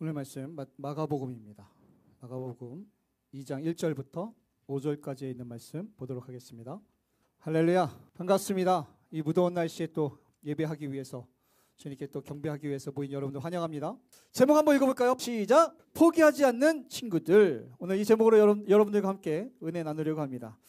오늘 말씀 마가복음입니다. 마가복음 2장 1절부터 5절까지에 있는 말씀 보도록 하겠습니다. 할렐루야, 반갑습니다. 이 무더운 날씨에 또 예배하기 위해서, 주님께 또 경배하기 위해서 모인 여러분들 환영합니다. 제목 한번 읽어볼까요? 시작! 포기하지 않는 친구들. 오늘 이 제목으로 여러분들과 함께 은혜 나누려고 합니다.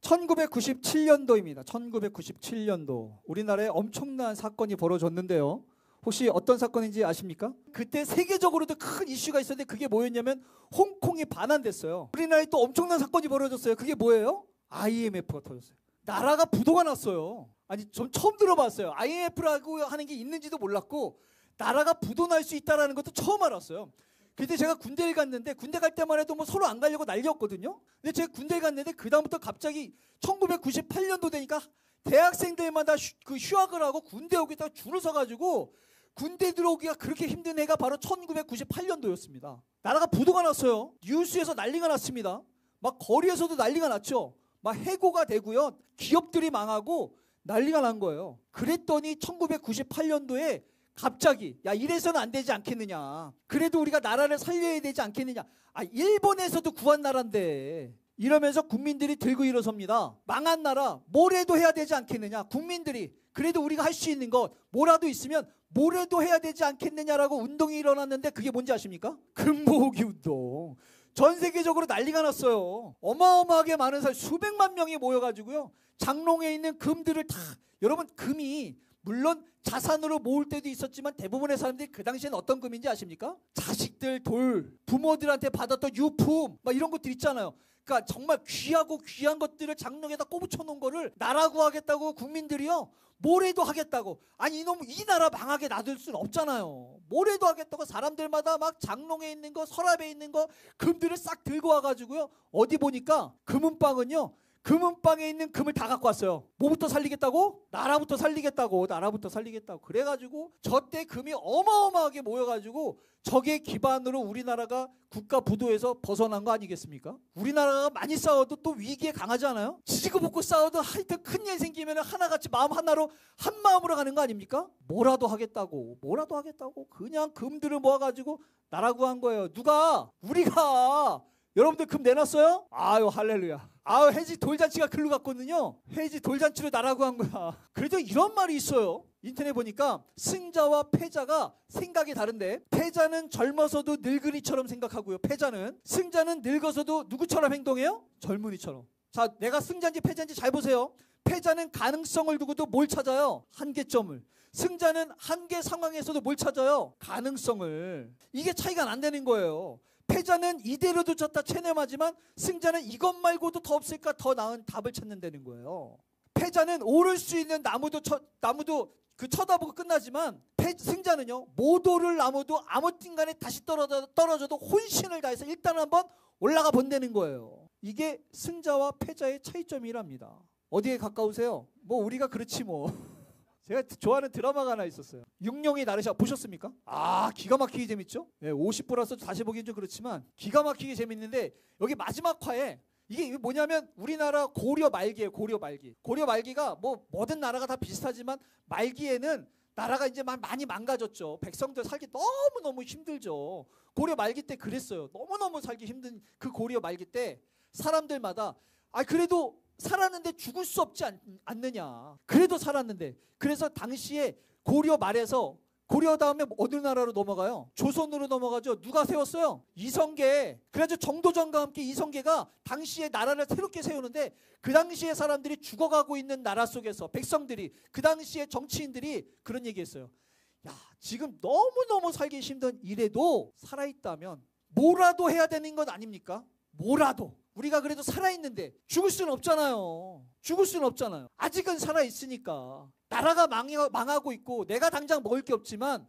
1997년도입니다. 1997년도 우리나라에 엄청난 사건이 벌어졌는데요. 혹시 어떤 사건인지 아십니까? 그때 세계적으로도 큰 이슈가 있었는데 그게 뭐였냐면 홍콩이 반환됐어요. 우리나라에 또 엄청난 사건이 벌어졌어요. 그게 뭐예요? IMF가 터졌어요. 나라가 부도가 났어요. 아니, 전 처음 들어봤어요. IMF라고 하는 게 있는지도 몰랐고 나라가 부도 날 수 있다는 것도 처음 알았어요. 그때 제가 군대를 갔는데 군대 갈 때만 해도 뭐 서로 안 가려고 난리였거든요. 근데 제가 군대에 갔는데 그 다음부터 갑자기 1998년도 되니까 대학생들마다 휴학을 하고 군대 오겠다고 줄을 서가지고 군대 들어오기가 그렇게 힘든 해가 바로 1998년도였습니다. 나라가 부도가 났어요. 뉴스에서 난리가 났습니다. 막 거리에서도 난리가 났죠. 막 해고가 되고요. 기업들이 망하고 난리가 난 거예요. 그랬더니 1998년도에 갑자기 야, 이래서는 안 되지 않겠느냐. 그래도 우리가 나라를 살려야 되지 않겠느냐. 아, 일본에서도 구한 나라인데 이러면서 국민들이 들고 일어섭니다. 망한 나라 뭐라도 해야 되지 않겠느냐. 국민들이 그래도 우리가 할 수 있는 것 뭐라도 있으면 뭐라도 해야 되지 않겠느냐라고 운동이 일어났는데 그게 뭔지 아십니까? 금모으기 운동. 전 세계적으로 난리가 났어요. 어마어마하게 많은 사람 수백만 명이 모여가지고요. 장롱에 있는 금들을 다, 여러분 금이 물론 자산으로 모을 때도 있었지만 대부분의 사람들이 그 당시에는 어떤 금인지 아십니까? 자식들 돌, 부모들한테 받았던 유품 막 이런 것들 있잖아요. 그러니까 정말 귀하고 귀한 것들을 장롱에다 꼽아쳐 놓은 거를 나라고 하겠다고 국민들이요. 뭐래도 하겠다고. 아니 이놈 이 나라 망하게 놔둘 수는 없잖아요. 뭐래도 하겠다고 사람들마다 막 장롱에 있는 거 서랍에 있는 거 금들을 싹 들고 와가지고요. 어디 보니까 금은방은요. 금은방에 있는 금을 다 갖고 왔어요. 뭐부터 살리겠다고? 나라부터 살리겠다고. 나라부터 살리겠다고. 그래가지고 저때 금이 어마어마하게 모여가지고 저게 기반으로 우리나라가 국가 부도에서 벗어난 거 아니겠습니까? 우리나라가 많이 싸워도 또 위기에 강하지 않아요? 지지고 볶고 싸워도 하여튼 큰일 생기면 하나같이 마음 하나로 한 마음으로 가는 거 아닙니까? 뭐라도 하겠다고. 뭐라도 하겠다고. 그냥 금들을 모아가지고 나라고 한 거예요. 누가? 우리가. 여러분들 금 내놨어요? 아유 할렐루야. 아유 해지 돌잔치가 글로 갔거든요. 해지 돌잔치로 나라고 한 거야. 그래도 이런 말이 있어요. 인터넷 보니까 승자와 패자가 생각이 다른데 패자는 젊어서도 늙은이처럼 생각하고요. 패자는 승자는 늙어서도 누구처럼 행동해요? 젊은이처럼. 자, 내가 승자인지 패자인지 잘 보세요. 패자는 가능성을 두고도 뭘 찾아요? 한계점을. 승자는 한계 상황에서도 뭘 찾아요? 가능성을. 이게 차이가 안 되는 거예요. 패자는 이대로도 졌다 체념하지만 승자는 이것 말고도 더 없을까 더 나은 답을 찾는다는 거예요. 패자는 오를 수 있는 나무도 쳐다보고 끝나지만 승자는요. 못 오를 나무도 아무튼 간에 다시 떨어져도 혼신을 다해서 일단 한번 올라가 본다는 거예요. 이게 승자와 패자의 차이점이랍니다. 어디에 가까우세요? 뭐 우리가 그렇지 뭐. 제가 좋아하는 드라마가 하나 있었어요. 육룡이 나르샤 보셨습니까? 아, 기가 막히게 재밌죠? 네, 50부라서 다시 보기엔 좀 그렇지만 기가 막히게 재밌는데 여기 마지막 화에 이게 뭐냐면 우리나라 고려 말기예요. 고려 말기. 고려 말기가 뭐 모든 나라가 다 비슷하지만 말기에는 나라가 이제 많이 망가졌죠. 백성들 살기 너무너무 힘들죠. 고려 말기 때 그랬어요. 너무너무 살기 힘든 그 고려 말기 때 사람들마다 그래도 살았는데 죽을 수 없지 않느냐. 그래도 살았는데. 그래서 당시에 고려 말에서 고려 다음에 어느 나라로 넘어가요? 조선으로 넘어가죠. 누가 세웠어요? 이성계. 그래서 정도전과 함께 이성계가 당시에 나라를 새롭게 세우는데 그 당시에 사람들이 죽어가고 있는 나라 속에서 백성들이 그 당시에 정치인들이 그런 얘기했어요. 야, 지금 너무너무 살기 힘든 이래도 살아있다면 뭐라도 해야 되는 것 아닙니까? 뭐라도. 우리가 그래도 살아있는데 죽을 수는 없잖아요. 죽을 수는 없잖아요. 아직은 살아있으니까. 나라가 망하고 있고 내가 당장 먹을 게 없지만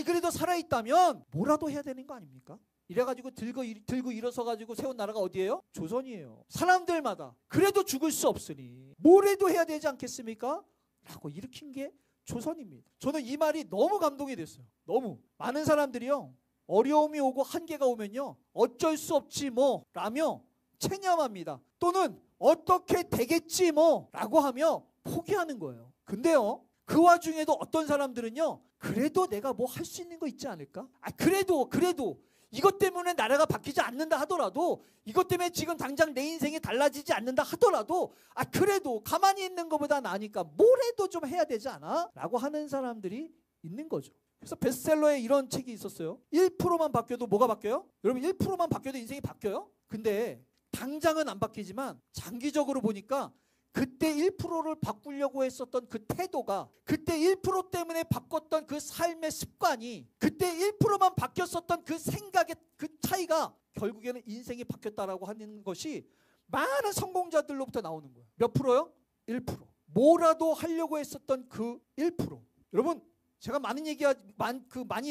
그래도 살아있다면 뭐라도 해야 되는 거 아닙니까? 이래가지고 들고 일어서가지고 세운 나라가 어디예요? 조선이에요. 사람들마다 그래도 죽을 수 없으니 뭐라도 해야 되지 않겠습니까? 라고 일으킨 게 조선입니다. 저는 이 말이 너무 감동이 됐어요. 너무. 많은 사람들이요. 어려움이 오고 한계가 오면요. 어쩔 수 없지 뭐 라며 체념합니다. 또는 어떻게 되겠지 뭐 라고 하며 포기하는 거예요. 근데요. 그 와중에도 어떤 사람들은요. 그래도 내가 뭐 할 수 있는 거 있지 않을까? 그래도 이것 때문에 나라가 바뀌지 않는다 하더라도, 이것 때문에 지금 당장 내 인생이 달라지지 않는다 하더라도, 그래도 가만히 있는 것보다 나으니까 뭐라도 좀 해야 되지 않아? 라고 하는 사람들이 있는 거죠. 그래서 베스트셀러에 이런 책이 있었어요. 1%만 바뀌어도 뭐가 바뀌어요? 여러분 1%만 바뀌어도 인생이 바뀌어요? 근데 당장은 안 바뀌지만 장기적으로 보니까 그때 1%를 바꾸려고 했었던 그 태도가, 그때 1% 때문에 바꿨던 그 삶의 습관이, 그때 1%만 바뀌었었던 그 생각의 그 차이가 결국에는 인생이 바뀌었다라고 하는 것이 많은 성공자들로부터 나오는 거예요. 몇 프로요? 1%. 뭐라도 하려고 했었던 그 1%. 여러분 제가 많이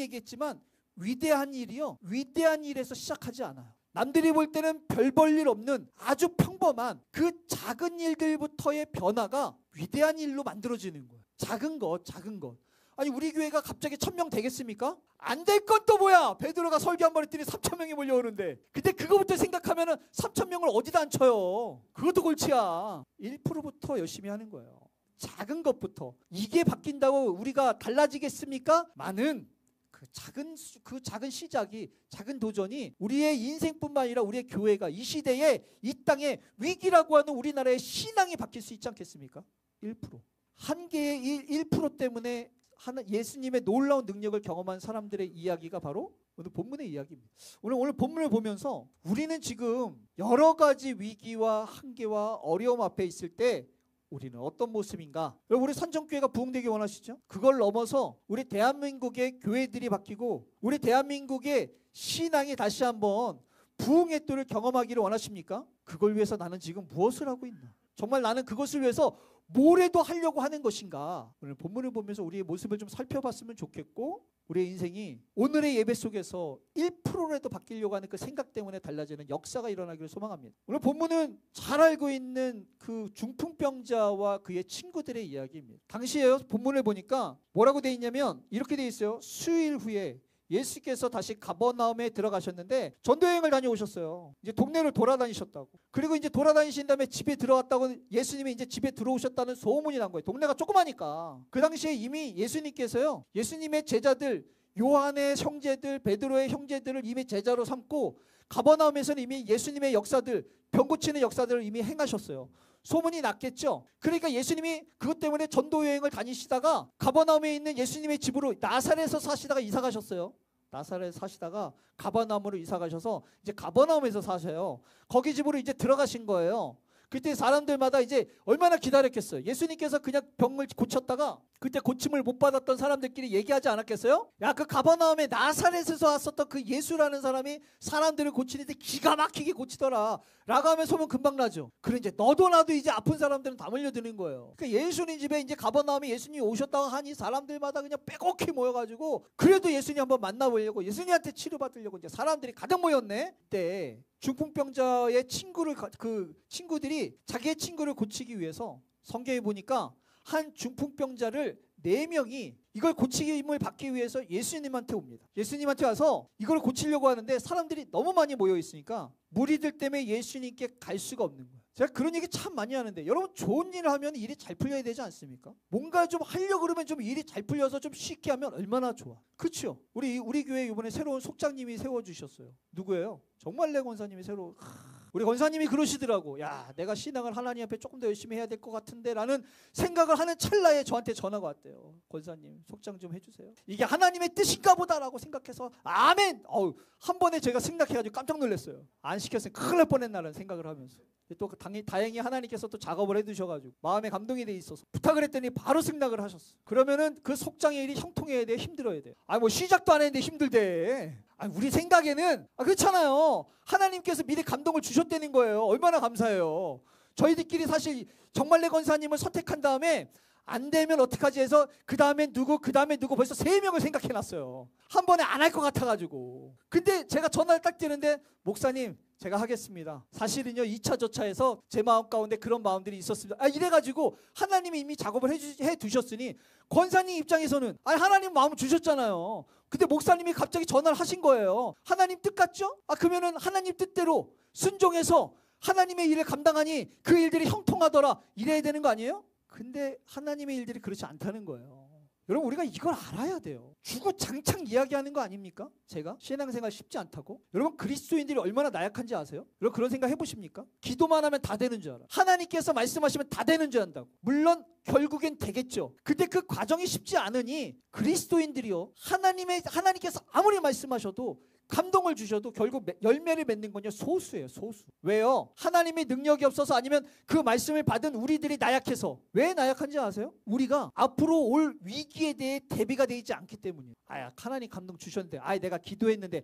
얘기했지만 위대한 일이요, 위대한 일에서 시작하지 않아요. 남들이 볼 때는 별 볼 일 없는 아주 평범한 그 작은 일들부터의 변화가 위대한 일로 만들어지는 거예요. 작은 것. 아니 우리 교회가 갑자기 1000명 되겠습니까? 안 될 건 또 뭐야? 베드로가 설교 한 번 했더니 3000명이 몰려오는데, 근데 그거부터 생각하면은 3000명을 어디다 앉혀요? 그것도 골치야. 1%부터 열심히 하는 거예요. 작은 것부터. 이게 바뀐다고 우리가 달라지겠습니까? 많은 그 작은 시작이, 작은 도전이 우리의 인생뿐만 아니라 우리의 교회가 이 시대에, 이 땅에 위기라고 하는 우리나라의 신앙이 바뀔 수 있지 않겠습니까? 1%. 한 개의 1% 때문에 예수님의 놀라운 능력을 경험한 사람들의 이야기가 바로 오늘 본문의 이야기입니다. 오늘 본문을 보면서 우리는 지금 여러 가지 위기와 한계와 어려움 앞에 있을 때 우리는 어떤 모습인가? 여러분 우리 선정교회가 부흥되기 원하시죠? 그걸 넘어서 우리 대한민국의 교회들이 바뀌고 우리 대한민국의 신앙이 다시 한번 부흥의 또를 경험하기를 원하십니까? 그걸 위해서 나는 지금 무엇을 하고 있나? 정말 나는 그것을 위해서 뭐라도 하려고 하는 것인가? 오늘 본문을 보면서 우리의 모습을 좀 살펴봤으면 좋겠고, 우리의 인생이 오늘의 예배 속에서 1%라도 바뀌려고 하는 그 생각 때문에 달라지는 역사가 일어나기를 소망합니다. 오늘 본문은 잘 알고 있는 그 중풍병자와 그의 친구들의 이야기입니다. 당시에요, 본문을 보니까 뭐라고 돼 있냐면 이렇게 돼 있어요. 수일 후에 예수께서 다시 가버나움에 들어가셨는데 전도여행을 다녀오셨어요. 이제 동네를 돌아다니셨다고. 그리고 이제 돌아다니신 다음에 집에 들어갔다고, 예수님이 이제 집에 들어오셨다는 소문이 난 거예요. 동네가 조그마니까. 그 당시에 이미 예수님께서요, 예수님의 제자들, 요한의 형제들, 베드로의 형제들을 이미 제자로 삼고 가버나움에서는 이미 예수님의 역사들, 병 고치는 역사들을 이미 행하셨어요. 소문이 났겠죠. 그러니까 예수님이 그것 때문에 전도여행을 다니시다가 가버나움에 있는 예수님의 집으로 나사렛에서 사시다가 이사 가셨어요. 나사렛 사시다가 가버나움으로 이사 가셔서 이제 가버나움에서 사셔요. 거기 집으로 이제 들어가신 거예요. 그때 사람들마다 이제 얼마나 기다렸겠어요. 예수님께서 그냥 병을 고쳤다가 그때 고침을 못 받았던 사람들끼리 얘기하지 않았겠어요? 야, 그 가버나움에 나사렛에서 왔었던 그 예수라는 사람이 사람들을 고치는데 기가 막히게 고치더라 라고 하면 소문 금방 나죠. 그래 이제 너도 나도 이제 아픈 사람들은 다 몰려드는 거예요. 그러니까 예수님 집에 이제 가버나움에 예수님이 오셨다고 하니 사람들마다 그냥 빼곡히 모여가지고 그래도 예수님 한번 만나보려고, 예수님한테 치료받으려고 이제 사람들이 가득 모였네. 그때 중풍병자의 친구들이 자기의 친구를 고치기 위해서 성경에 보니까 한 중풍병자를 4명이 이걸 고치임을 받기 위해서 예수님한테 옵니다. 예수님한테 와서 이걸 고치려고 하는데 사람들이 너무 많이 모여 있으니까 무리들 때문에 예수님께 갈 수가 없는 거예요. 제가 그런 얘기 참 많이 하는데, 여러분 좋은 일을 하면 일이 잘 풀려야 되지 않습니까? 뭔가 좀 하려고 그러면 좀 일이 잘 풀려서 좀 쉽게 하면 얼마나 좋아. 그렇죠? 우리 교회 이번에 새로운 속장님이 세워주셨어요. 누구예요? 정말래 권사님이 새로. 우리 권사님이 그러시더라고. 야, 내가 신앙을 하나님 앞에 조금 더 열심히 해야 될 것 같은데 라는 생각을 하는 찰나에 저한테 전화가 왔대요. 권사님 속장 좀 해주세요. 이게 하나님의 뜻인가 보다라고 생각해서 아멘. 한 번에 제가 생각해가지고 깜짝 놀랐어요. 안 시켰으면 큰일 날 뻔했나라는 생각을 하면서. 또 다행히 하나님께서 또 작업을 해두셔가지고 마음에 감동이 돼 있어서 부탁을 했더니 바로 승낙을 하셨어. 그러면은 그 속장의 일이 형통해야 돼, 힘들어야 돼. 뭐 시작도 안 했는데 힘들대. 우리 생각에는 그렇잖아요. 하나님께서 미리 감동을 주셨다는 거예요. 얼마나 감사해요. 저희들끼리 사실 정말래 권사님을 선택한 다음에 안 되면 어떡하지 해서 그 다음에 누구 벌써 3명을 생각해놨어요. 한 번에 안 할 것 같아가지고. 근데 제가 전화를 딱 드는데, 목사님 제가 하겠습니다. 사실은요 2차 저차에서 제 마음 가운데 그런 마음들이 있었습니다. 이래가지고 하나님이 이미 작업을 해두셨으니 권사님 입장에서는 하나님 마음을 주셨잖아요. 근데 목사님이 갑자기 전화를 하신 거예요. 하나님 뜻 같죠? 그러면은 하나님 뜻대로 순종해서 하나님의 일을 감당하니 그 일들이 형통하더라 이래야 되는 거 아니에요? 근데 하나님의 일들이 그렇지 않다는 거예요. 여러분 우리가 이걸 알아야 돼요. 주구장창 이야기하는 거 아닙니까? 제가 신앙생활 쉽지 않다고? 여러분 그리스도인들이 얼마나 나약한지 아세요? 여러분 그런 생각 해보십니까? 기도만 하면 다 되는 줄 알아. 하나님께서 말씀하시면 다 되는 줄 안다고. 물론 결국엔 되겠죠. 근데 그 과정이 쉽지 않으니 그리스도인들이요, 하나님께서 아무리 말씀하셔도 감동을 주셔도 결국 열매를 맺는 건요 소수예요. 소수. 왜요? 하나님의 능력이 없어서, 아니면 그 말씀을 받은 우리들이 나약해서. 왜 나약한지 아세요? 우리가 앞으로 올 위기에 대해 대비가 되어 있지 않기 때문이에요. 하나님 감동 주셨는데, 내가 기도했는데,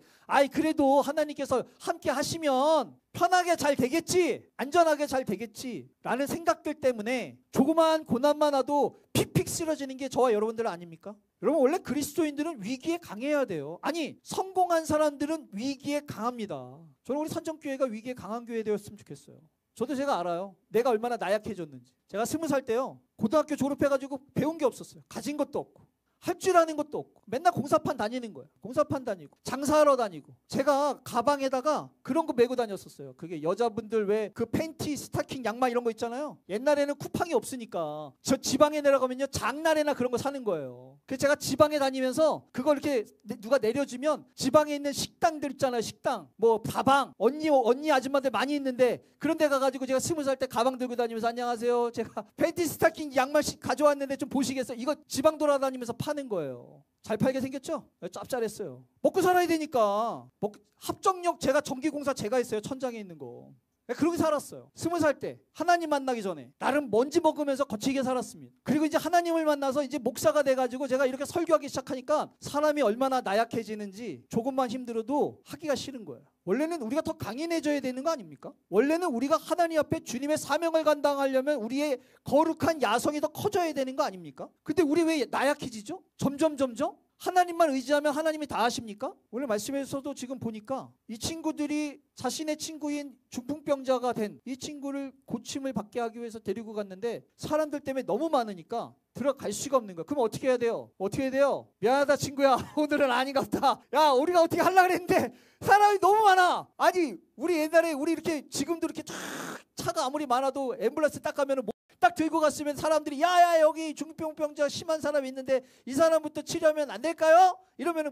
그래도 하나님께서 함께 하시면 편하게 잘 되겠지, 안전하게 잘 되겠지 라는 생각들 때문에 조그마한 고난만 와도 픽픽 쓰러지는 게 저와 여러분들 아닙니까? 여러분 원래 그리스도인들은 위기에 강해야 돼요. 아니 성공한 사람들은 위기에 강합니다. 저는 우리 선정교회가 위기에 강한 교회 되었으면 좋겠어요. 저도 제가 알아요. 내가 얼마나 나약해졌는지. 제가 20살 때요, 고등학교 졸업해가지고 배운 게 없었어요. 가진 것도 없고 할 줄 아는 것도 없고 맨날 공사판 다니는 거예요. 공사판 다니고 장사하러 다니고. 제가 가방에다가 그런 거 메고 다녔었어요. 그게 여자분들 왜 그 팬티, 스타킹, 양말 이런 거 있잖아요. 옛날에는 쿠팡이 없으니까 저 지방에 내려가면요 장날에나 그런 거 사는 거예요. 그래서 제가 지방에 다니면서 그걸 이렇게 누가 내려주면 지방에 있는 식당들 있잖아요. 식당 뭐 다방, 언니 아줌마들 많이 있는데 그런 데 가가지고 제가 20살 때 가방 들고 다니면서 안녕하세요, 제가 팬티, 스타킹, 양말씩 가져왔는데 좀 보시겠어요? 이거 지방 돌아다니면서 파는 거예요. 잘 팔게 생겼죠? 짭짤했어요. 먹고 살아야 되니까. 합정역 제가 전기공사 제가 했어요. 천장에 있는 거. 그렇게 살았어요. 20살 때 하나님 만나기 전에 나름 먼지 먹으면서 거치게 살았습니다. 그리고 이제 하나님을 만나서 이제 목사가 돼가지고 제가 이렇게 설교하기 시작하니까 사람이 얼마나 나약해지는지 조금만 힘들어도 하기가 싫은 거예요. 원래는 우리가 더 강인해져야 되는 거 아닙니까? 원래는 우리가 하나님 앞에 주님의 사명을 감당하려면 우리의 거룩한 야성이 더 커져야 되는 거 아닙니까? 근데 우리 왜 나약해지죠? 점점 하나님만 의지하면 하나님이 다 하십니까? 오늘 말씀에서도 지금 보니까 이 친구들이 자신의 친구인 중풍병자가 된 이 친구를 고침을 받게 하기 위해서 데리고 갔는데 사람들 때문에 너무 많으니까 들어갈 수가 없는 거야. 그럼 어떻게 해야 돼요? 미안하다 친구야, 오늘은 아닌가 보다. 야, 우리가 어떻게 하려고 그랬는데 사람이 너무 많아. 아니 우리 옛날에 우리 이렇게 지금도 이렇게 차가 아무리 많아도 앰뷸런스 딱 가면은 딱 들고 갔으면 사람들이 야야 여기 중풍병자 심한 사람이 있는데 이 사람부터 치료하면 안 될까요? 이러면은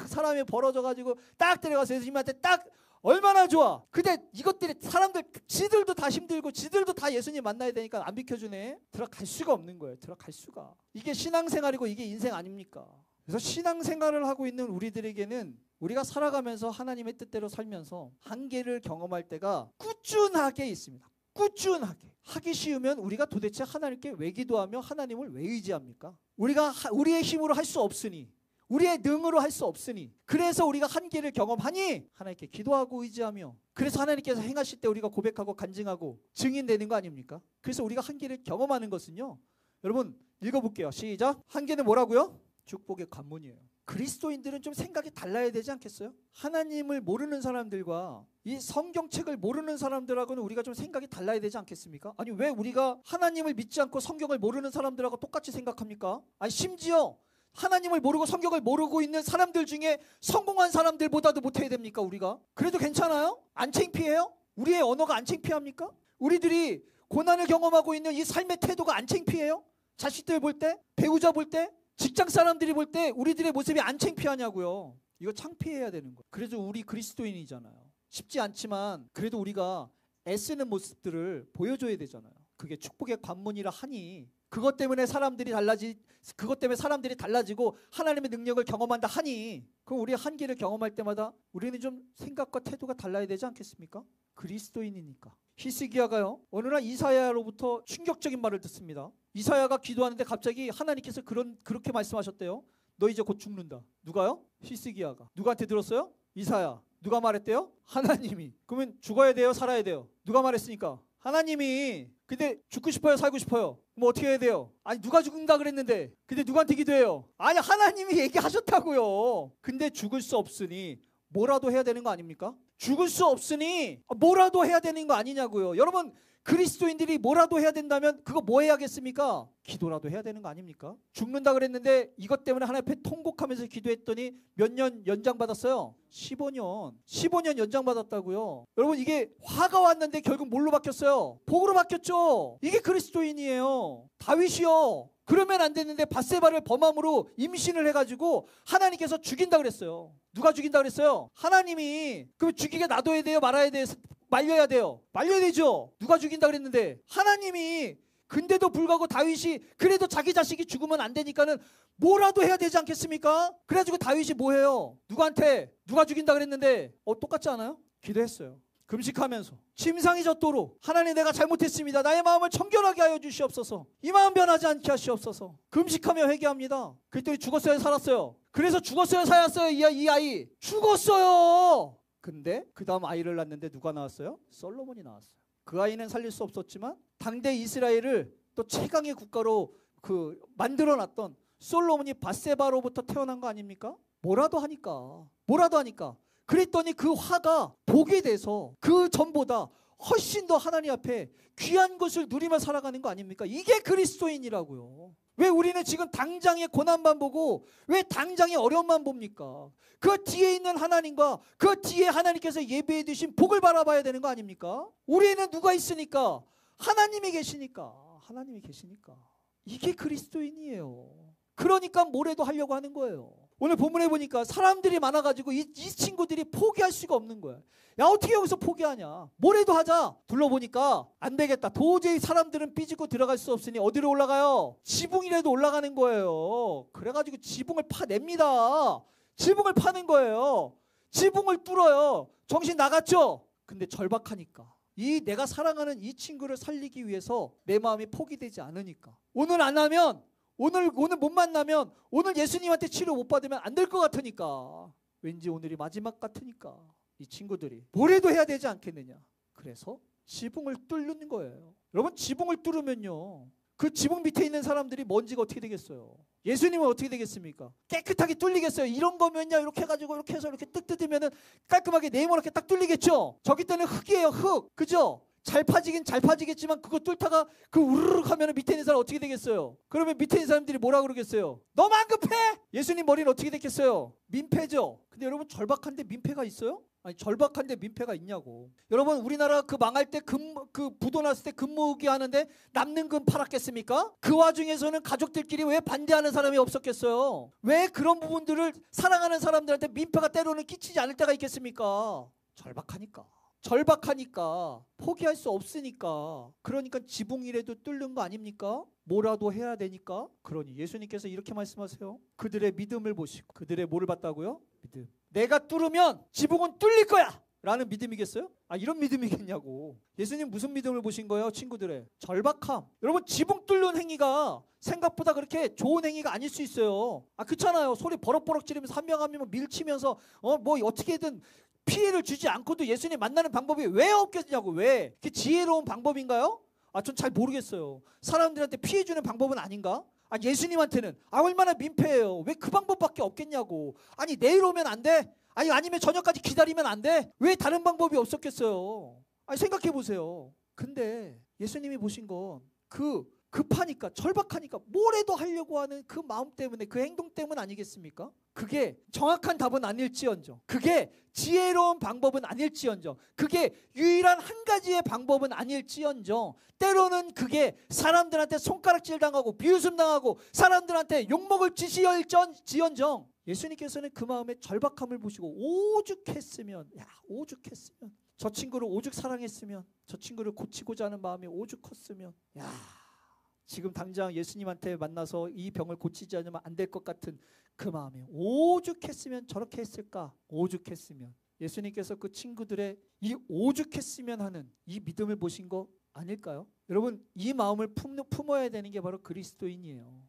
사람이 벌어져가지고 딱 데려가서 예수님한테 딱 얼마나 좋아. 근데 이것들이 사람들 지들도 다 힘들고 지들도 다 예수님 만나야 되니까 안 비켜주네. 들어갈 수가 없는 거예요. 들어갈 수가. 이게 신앙생활이고 이게 인생 아닙니까? 그래서 신앙생활을 하고 있는 우리들에게는 우리가 살아가면서 하나님의 뜻대로 살면서 한계를 경험할 때가 꾸준하게 있습니다. 꾸준하게. 하기 쉬우면 우리가 도대체 하나님께 왜 기도하며 하나님을 왜 의지합니까? 우리가 우리의 힘으로 할 수 없으니, 우리의 능으로 할 수 없으니, 그래서 우리가 한계를 경험하니 하나님께 기도하고 의지하며, 그래서 하나님께서 행하실 때 우리가 고백하고 간증하고 증인되는 거 아닙니까? 그래서 우리가 한계를 경험하는 것은요, 여러분 읽어볼게요. 시작. 한계는 뭐라고요? 축복의 관문이에요. 그리스도인들은 좀 생각이 달라야 되지 않겠어요? 하나님을 모르는 사람들과 이 성경책을 모르는 사람들하고는 우리가 좀 생각이 달라야 되지 않겠습니까? 아니 왜 우리가 하나님을 믿지 않고 성경을 모르는 사람들하고 똑같이 생각합니까? 아니 심지어 하나님을 모르고 성경을 모르고 있는 사람들 중에 성공한 사람들보다도 못해야 됩니까? 우리가? 그래도 괜찮아요? 안 창피해요? 우리의 언어가 안 창피합니까? 우리들이 고난을 경험하고 있는 이 삶의 태도가 안 창피해요? 자식들 볼 때? 배우자 볼 때? 직장 사람들이 볼 때 우리들의 모습이 안 창피하냐고요. 이거 창피해야 되는 거예요. 그래도 우리 그리스도인이잖아요. 쉽지 않지만 그래도 우리가 애쓰는 모습들을 보여줘야 되잖아요. 그게 축복의 관문이라 하니, 그것 때문에 사람들이 달라지고 하나님의 능력을 경험한다 하니, 그럼 우리 한계를 경험할 때마다 우리는 좀 생각과 태도가 달라야 되지 않겠습니까? 그리스도인이니까. 히스기야가요, 어느 날 이사야로부터 충격적인 말을 듣습니다. 이사야가 기도하는데 갑자기 하나님께서 그렇게 말씀하셨대요. 너 이제 곧 죽는다. 누가요? 히스기야가. 누구한테 들었어요? 이사야. 누가 말했대요? 하나님이. 그러면 죽어야 돼요? 살아야 돼요? 누가 말했으니까? 하나님이. 근데 죽고 싶어요? 살고 싶어요? 그럼 어떻게 해야 돼요? 아니 누가 죽는다 그랬는데 근데 누구한테 기도해요? 아니 하나님이 얘기하셨다고요. 근데 죽을 수 없으니 뭐라도 해야 되는 거 아닙니까? 죽을 수 없으니 뭐라도 해야 되는 거 아니냐고요. 여러분 그리스도인들이 뭐라도 해야 된다면 그거 뭐 해야겠습니까? 기도라도 해야 되는 거 아닙니까? 죽는다 그랬는데 이것 때문에 하나님 앞에 통곡하면서 기도했더니 몇 년 연장받았어요? 15년. 15년 연장받았다고요. 여러분, 이게 화가 왔는데 결국 뭘로 바뀌었어요? 복으로 바뀌었죠. 이게 그리스도인이에요. 다윗이요. 그러면 안 됐는데 밧세바를 범함으로 임신을 해가지고 하나님께서 죽인다 그랬어요. 누가 죽인다 그랬어요? 하나님이. 그럼 죽이게 놔둬야 돼요? 말아야 돼요? 말려야 돼요? 말려야 되죠. 누가 죽인다 그랬는데 하나님이. 근데도 불구하고 다윗이 그래도 자기 자식이 죽으면 안 되니까는 뭐라도 해야 되지 않겠습니까? 그래가지고 다윗이 뭐 해요? 누구한테? 누가 죽인다 그랬는데 똑같지 않아요? 기도했어요. 금식하면서 침상이 젖도록 하나님, 내가 잘못했습니다. 나의 마음을 청결하게 하여 주시옵소서. 이 마음 변하지 않게 하시옵소서. 금식하며 회개합니다. 그랬더니 죽었어요, 살았어요? 그래서 죽었어요, 살았어요? 이 아이 죽었어요. 근데 그 다음 아이를 낳는데 누가 나왔어요? 솔로몬이 나왔어요. 그 아이는 살릴 수 없었지만 당대 이스라엘을 또 최강의 국가로 만들어놨던 솔로몬이 밧세바로부터 태어난 거 아닙니까? 뭐라도 하니까. 그랬더니 그 화가 복이 돼서 그 전보다 훨씬 더 하나님 앞에 귀한 것을 누리며 살아가는 거 아닙니까? 이게 그리스도인이라고요. 왜 우리는 지금 당장의 고난만 보고 왜 당장의 어려움만 봅니까? 그 뒤에 있는 하나님과 그 뒤에 하나님께서 예배해 두신 복을 바라봐야 되는 거 아닙니까? 우리는 누가 있으니까? 하나님이 계시니까. 이게 그리스도인이에요. 그러니까 뭐래도 하려고 하는 거예요. 오늘 본문에 보니까 사람들이 많아가지고 이 친구들이 포기할 수가 없는 거야. 야, 어떻게 여기서 포기하냐? 뭐래도 하자. 둘러보니까 안 되겠다. 도저히 사람들은 삐지고 들어갈 수 없으니 어디로 올라가요? 지붕이라도 올라가는 거예요. 그래가지고 지붕을 파냅니다. 지붕을 파는 거예요. 지붕을 뚫어요. 정신 나갔죠? 근데 절박하니까. 내가 사랑하는 이 친구를 살리기 위해서 내 마음이 포기되지 않으니까. 오늘 안 하면, 오늘 못 만나면, 오늘 예수님한테 치료 못 받으면 안 될 것 같으니까. 왠지 오늘이 마지막 같으니까 이 친구들이 뭐래도 해야 되지 않겠느냐. 그래서 지붕을 뚫는 거예요. 여러분, 지붕을 뚫으면요, 그 지붕 밑에 있는 사람들이 먼지가 어떻게 되겠어요? 예수님은 어떻게 되겠습니까? 깨끗하게 뚫리겠어요? 이런 거면요, 이렇게 해가지고 이렇게 해서 이렇게 뜩 뜯으면은 깔끔하게 네모나게 딱 뚫리겠죠? 저기 때는 흙이에요, 흙. 그죠? 잘 파지긴 잘 파지겠지만 그거 뚫다가 그 우르륵 하면 밑에 있는 사람 어떻게 되겠어요? 그러면 밑에 있는 사람들이 뭐라 그러겠어요? 너무 안 급해! 예수님 머리는 어떻게 됐겠어요? 민폐죠. 근데 여러분, 절박한데 민폐가 있어요? 아니, 절박한데 민폐가 있냐고. 여러분, 우리나라 그 망할 때 부도 났을 때 금모으기 하는데 남는 금 팔았겠습니까? 그 와중에서는 가족들끼리 왜 반대하는 사람이 없었겠어요? 왜 그런 부분들을 사랑하는 사람들한테 민폐가 때로는 끼치지 않을 때가 있겠습니까? 절박하니까 포기할 수 없으니까. 그러니까 지붕이라도 뚫는 거 아닙니까? 뭐라도 해야 되니까. 그러니 예수님께서 이렇게 말씀하세요. 그들의 믿음을 보시고. 그들의 뭐를 봤다고요? 믿음. 내가 뚫으면 지붕은 뚫릴 거야 라는 믿음이겠어요? 이런 믿음이겠냐고. 예수님 무슨 믿음을 보신 거예요? 친구들의 절박함. 여러분, 지붕 뚫는 행위가 생각보다 그렇게 좋은 행위가 아닐 수 있어요. 그렇잖아요. 소리 버럭버럭 지르면서 한 명 한 명 밀치면서 뭐 어떻게든 피해를 주지 않고도 예수님 만나는 방법이 왜 없겠냐고. 왜? 그게 지혜로운 방법인가요? 전 잘 모르겠어요. 사람들한테 피해 주는 방법은 아닌가? 예수님한테는 얼마나 민폐예요. 왜 그 방법밖에 없겠냐고. 내일 오면 안 돼? 아니면 저녁까지 기다리면 안 돼? 왜 다른 방법이 없었겠어요? 생각해 보세요. 근데 예수님이 보신 건 급하니까, 절박하니까 뭐래도 하려고 하는 그 마음 때문에, 그 행동 때문 아니겠습니까? 그게 정확한 답은 아닐지언정, 그게 지혜로운 방법은 아닐지언정, 그게 유일한 한 가지의 방법은 아닐지언정, 때로는 그게 사람들한테 손가락질 당하고 비웃음 당하고 사람들한테 욕먹을 짓이지언정, 예수님께서는 그 마음의 절박함을 보시고 오죽했으면, 저 친구를 오죽 사랑했으면, 저 친구를 고치고자 하는 마음이 오죽 컸으면, 지금 당장 예수님한테 만나서 이 병을 고치지 않으면 안 될 것 같은 그 마음이 오죽했으면 저렇게 했을까. 오죽했으면. 예수님께서 그 친구들의 이 오죽했으면 하는 이 믿음을 보신 거 아닐까요? 여러분, 이 마음을 품어야 되는 게 바로 그리스도인이에요.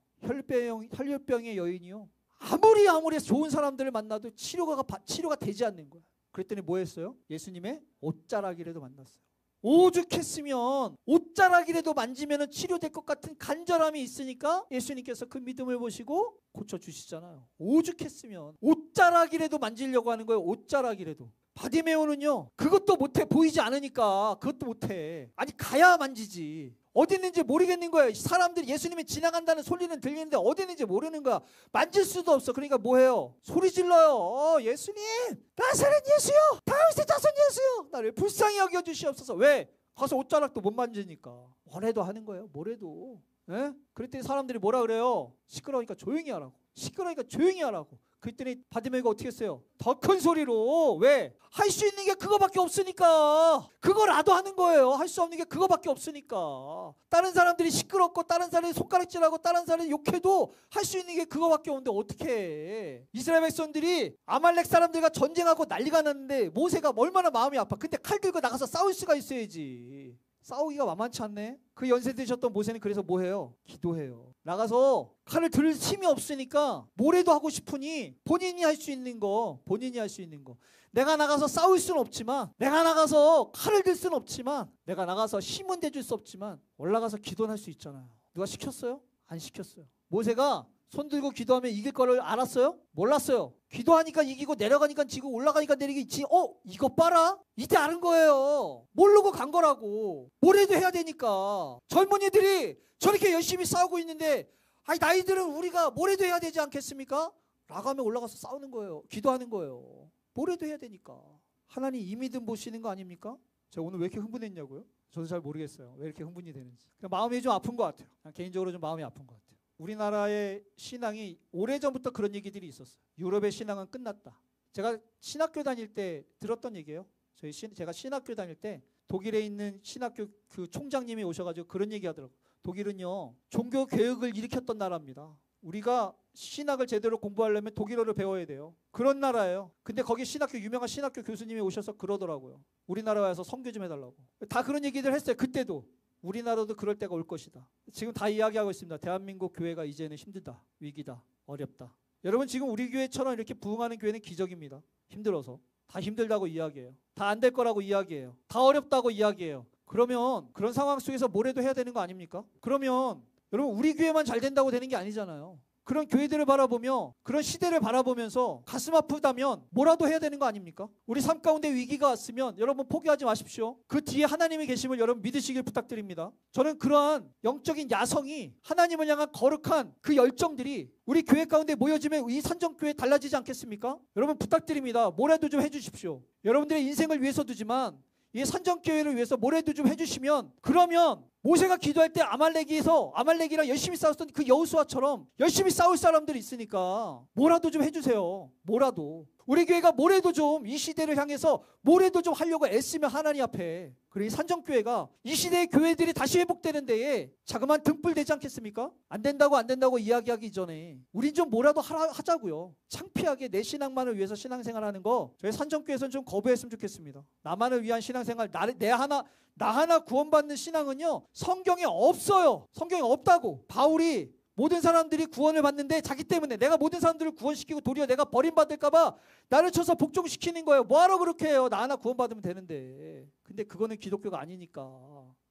혈류병의 여인이요, 아무리 좋은 사람들을 만나도 치료가 되지 않는 거야. 그랬더니 뭐 했어요? 예수님의 옷자락이라도 만났어요. 오죽했으면 옷자락이라도 만지면 치료될 것 같은 간절함이 있으니까 예수님께서 그 믿음을 보시고 고쳐주시잖아요. 오죽했으면 옷자락이라도 만지려고 하는 거예요. 옷자락이라도. 바디메오는요, 그것도 못해. 보이지 않으니까 그것도 못해. 아니 가야 만지지. 어디 있는지 모르겠는 거예요. 사람들이 예수님이 지나간다는 소리는 들리는데 어디 있는지 모르는 거야. 만질 수도 없어. 그러니까 뭐해요? 소리 질러요. 예수님, 나사렛 예수요, 다윗의 자손 예수요, 나를 불쌍히 여겨주시옵소서. 왜? 가서 옷자락도 못 만지니까. 뭐래도 하는 거예요. 뭐래도. 예? 그랬더니 사람들이 뭐라 그래요? 시끄러우니까 조용히 하라고. 시끄러우니까 조용히 하라고. 그랬더니 바디메오가 어떻게 했어요? 더 큰 소리로. 왜? 할 수 있는 게 그거밖에 없으니까. 그거라도 하는 거예요. 할 수 없는 게 그거밖에 없으니까. 다른 사람들이 시끄럽고 다른 사람이 손가락질하고 다른 사람이 욕해도 할 수 있는 게 그거밖에 없는데 어떻게 해? 이스라엘 백성들이 아말렉 사람들과 전쟁하고 난리가 났는데 모세가 얼마나 마음이 아파. 근데 칼 들고 나가서 싸울 수가 있어야지. 싸우기가 만만치 않네. 그 연세 드셨던 모세는 그래서 뭐해요? 기도해요. 나가서 칼을 들 힘이 없으니까 뭐래도 하고 싶으니 본인이 할 수 있는 거, 본인이 할 수 있는 거. 내가 나가서 싸울 수는 없지만, 내가 나가서 칼을 들 수는 없지만, 내가 나가서 힘은 대줄 수 없지만 올라가서 기도는 할 수 있잖아요. 누가 시켰어요? 안 시켰어요. 모세가 손 들고 기도하면 이길 거를 알았어요? 몰랐어요. 기도하니까 이기고 내려가니까 지고 올라가니까 내리기. 이거 봐라. 이때 아는 거예요. 모르고 간 거라고. 뭐래도 해야 되니까. 젊은이들이 저렇게 열심히 싸우고 있는데 아니 나이들은 우리가 뭐래도 해야 되지 않겠습니까? 나가면 올라가서 싸우는 거예요. 기도하는 거예요. 뭐래도 해야 되니까. 하나님 이 믿음 보시는 거 아닙니까? 제가 오늘 왜 이렇게 흥분했냐고요? 저도 잘 모르겠어요. 왜 이렇게 흥분이 되는지. 그냥 마음이 좀 아픈 것 같아요. 개인적으로 좀 마음이 아픈 것 같아요. 우리나라의 신앙이 오래전부터 그런 얘기들이 있었어요. 유럽의 신앙은 끝났다. 제가 신학교 다닐 때 들었던 얘기예요. 제가 신학교 다닐 때 독일에 있는 신학교 그 총장님이 오셔가지고 그런 얘기 하더라고요. 독일은요, 종교 개혁을 일으켰던 나라입니다. 우리가 신학을 제대로 공부하려면 독일어를 배워야 돼요. 그런 나라예요. 근데 거기 유명한 신학교 교수님이 오셔서 그러더라고요. 우리나라에 와서 선교 좀 해달라고. 다 그런 얘기들 했어요. 그때도. 우리나라도 그럴 때가 올 것이다. 지금 다 이야기하고 있습니다. 대한민국 교회가 이제는 힘들다, 위기다, 어렵다. 여러분 지금 우리 교회처럼 이렇게 부흥하는 교회는 기적입니다. 힘들어서. 다 힘들다고 이야기해요. 다 안 될 거라고 이야기해요. 다 어렵다고 이야기해요. 그러면 그런 상황 속에서 뭐래도 해야 되는 거 아닙니까? 그러면 여러분 우리 교회만 잘 된다고 되는 게 아니잖아요. 그런 교회들을 바라보며 그런 시대를 바라보면서 가슴 아프다면 뭐라도 해야 되는 거 아닙니까? 우리 삶 가운데 위기가 왔으면 여러분 포기하지 마십시오. 그 뒤에 하나님이 계심을 여러분 믿으시길 부탁드립니다. 저는 그러한 영적인 야성이 하나님을 향한 거룩한 그 열정들이 우리 교회 가운데 모여지면 이 산정교회 달라지지 않겠습니까? 여러분 부탁드립니다. 뭐라도 좀 해주십시오. 여러분들의 인생을 위해서도지만 이 산정교회를 위해서 뭐라도 좀 해주시면, 그러면 모세가 기도할 때 아말렉이랑 열심히 싸웠던 그 여호수아처럼 열심히 싸울 사람들이 있으니까 뭐라도 좀 해주세요. 뭐라도. 우리 교회가 뭐래도 좀 이 시대를 향해서 뭐래도 좀 하려고 애쓰면 하나님 앞에. 그래, 이 산정교회가 이 시대의 교회들이 다시 회복되는 데에 자그마한 등불 되지 않겠습니까? 안 된다고 이야기하기 전에 우린 좀 뭐라도 하자고요. 창피하게 내 신앙만을 위해서 신앙생활하는 거 저희 산정교회에서는 좀 거부했으면 좋겠습니다. 나만을 위한 신앙생활, 나 하나 구원받는 신앙은요, 성경에 없어요. 성경에 없다고. 바울이 모든 사람들이 구원을 받는데 자기 때문에 내가 모든 사람들을 구원시키고 도리어 내가 버림받을까봐 나를 쳐서 복종시키는 거예요. 뭐하러 그렇게 해요? 나 하나 구원받으면 되는데. 근데 그거는 기독교가 아니니까.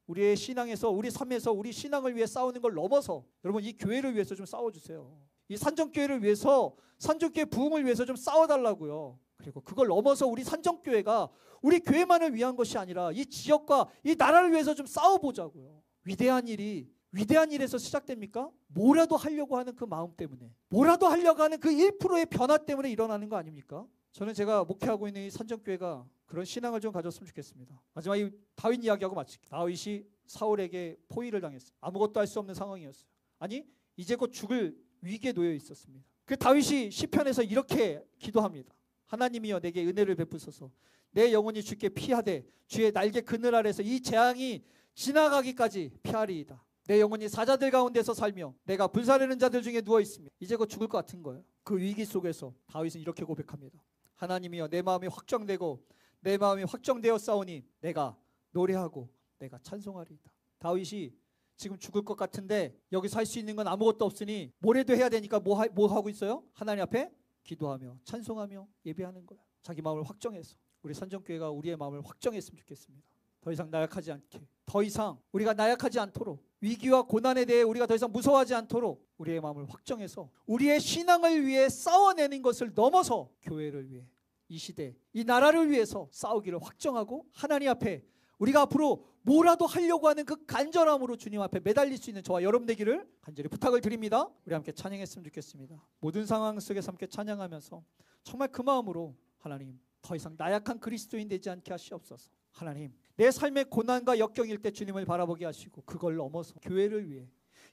우리의 신앙에서, 우리 삶에서 우리 신앙을 위해 싸우는 걸 넘어서 여러분 이 교회를 위해서 좀 싸워주세요. 이 산정교회를 위해서, 산정교회 부흥을 위해서 좀 싸워달라고요. 그리고 그걸 넘어서 우리 산정교회가 우리 교회만을 위한 것이 아니라 이 지역과 이 나라를 위해서 좀 싸워보자고요. 위대한 일에서 시작됩니까? 뭐라도 하려고 하는 그 마음 때문에, 뭐라도 하려고 하는 그 1%의 변화 때문에 일어나는 거 아닙니까? 저는 제가 목회하고 있는 이 산정교회가 그런 신앙을 좀 가졌으면 좋겠습니다. 마지막 이 다윗 이야기하고 마칠게요. 다윗이 사울에게 포위를 당했어요. 아무것도 할 수 없는 상황이었어요. 아니 이제 곧 죽을 위기에 놓여 있었습니다. 그 다윗이 시편에서 이렇게 기도합니다. 하나님이여 내게 은혜를 베푸소서. 내 영혼이 주께 피하되 주의 날개 그늘 아래서 이 재앙이 지나가기까지 피하리이다. 내 영혼이 사자들 가운데서 살며 내가 불사르는 자들 중에 누워 있으며 이제 곧 죽을 것 같은 거예요. 그 위기 속에서 다윗은 이렇게 고백합니다. 하나님이여 내 마음이 확정되고 내 마음이 확정되어 싸우니 내가 노래하고 내가 찬송하리이다. 다윗이 지금 죽을 것 같은데 여기서 할 수 있는 건 아무것도 없으니 뭐래도 해야 되니까 뭐 하고 있어요? 하나님 앞에 기도하며 찬송하며 예배하는 거야. 자기 마음을 확정해서. 우리 산정교회가 우리의 마음을 확정했으면 좋겠습니다. 더 이상 나약하지 않게, 더 이상 우리가 나약하지 않도록, 위기와 고난에 대해 우리가 더 이상 무서워하지 않도록 우리의 마음을 확정해서 우리의 신앙을 위해 싸워내는 것을 넘어서 교회를 위해, 이 시대, 이 나라를 위해서 싸우기를 확정하고 하나님 앞에 우리가 앞으로 뭐라도 하려고 하는 그 간절함으로 주님 앞에 매달릴 수 있는 저와 여러분 되기를 간절히 부탁을 드립니다. 우리 함께 찬양했으면 좋겠습니다. 모든 상황 속에서 함께 찬양하면서 정말 그 마음으로 하나님, 더 이상 나약한 그리스도인 되지 않게 하시옵소서. 하나님, 내 삶의 고난과 역경일 때 주님을 바라보게 하시고 그걸 넘어서 교회를 위해,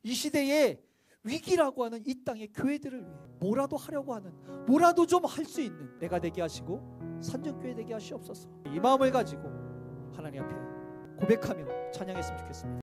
이 시대에 위기라고 하는 이 땅의 교회들을 위해 뭐라도 하려고 하는, 뭐라도 좀 할 수 있는 내가 되게 하시고 산정교회 되게 하시옵소서. 이 마음을 가지고 하나님 앞에 고백하며 찬양했으면 좋겠습니다.